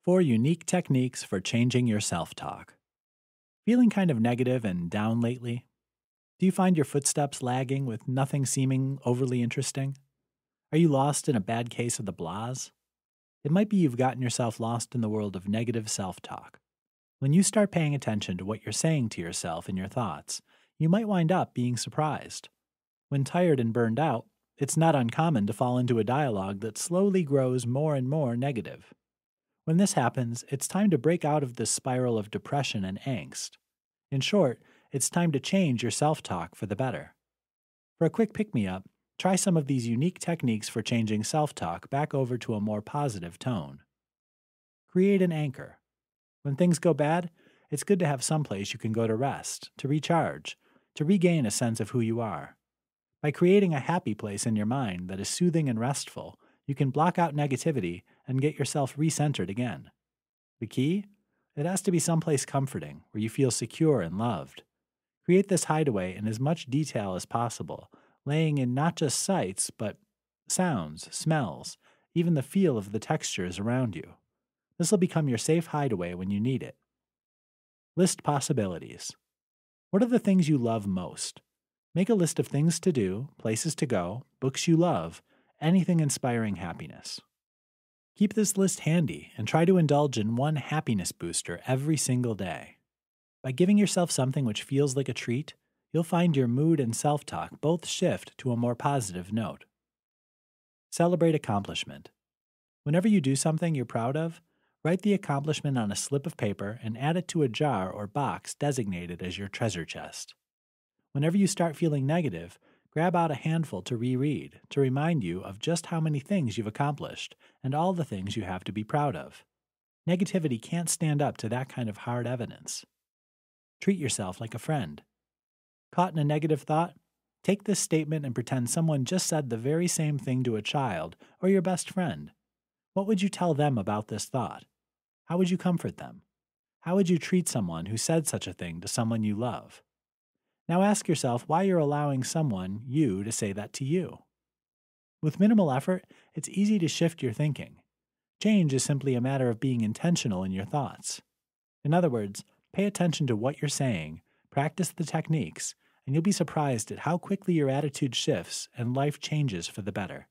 4 unique techniques for changing your self-talk. Feeling kind of negative and down lately? Do you find your footsteps lagging with nothing seeming overly interesting? Are you lost in a bad case of the blahs? It might be you've gotten yourself lost in the world of negative self-talk. When you start paying attention to what you're saying to yourself in your thoughts, you might wind up being surprised. When tired and burned out, it's not uncommon to fall into a dialogue that slowly grows more and more negative. When this happens, it's time to break out of this spiral of depression and angst. In short, it's time to change your self-talk for the better. For a quick pick-me-up, try some of these unique techniques for changing self-talk back over to a more positive tone. Create an anchor. When things go bad, it's good to have someplace you can go to rest, to recharge, to regain a sense of who you are. By creating a happy place in your mind that is soothing and restful, you can block out negativity and get yourself recentered again. The key? It has to be someplace comforting, where you feel secure and loved. Create this hideaway in as much detail as possible, laying in not just sights, but sounds, smells, even the feel of the textures around you. This will become your safe hideaway when you need it. List possibilities. What are the things you love most? Make a list of things to do, places to go, books you love, anything inspiring happiness. Keep this list handy and try to indulge in one happiness booster every single day. By giving yourself something which feels like a treat, you'll find your mood and self-talk both shift to a more positive note. Celebrate accomplishment. Whenever you do something you're proud of, write the accomplishment on a slip of paper and add it to a jar or box designated as your treasure chest. Whenever you start feeling negative, grab out a handful to reread to remind you of just how many things you've accomplished and all the things you have to be proud of. Negativity can't stand up to that kind of hard evidence. Treat yourself like a friend. Caught in a negative thought? Take this statement and pretend someone just said the very same thing to a child or your best friend. What would you tell them about this thought? How would you comfort them? How would you treat someone who said such a thing to someone you love? Now ask yourself why you're allowing someone, you, to say that to you. With minimal effort, it's easy to shift your thinking. Change is simply a matter of being intentional in your thoughts. In other words, pay attention to what you're saying, practice the techniques, and you'll be surprised at how quickly your attitude shifts and life changes for the better.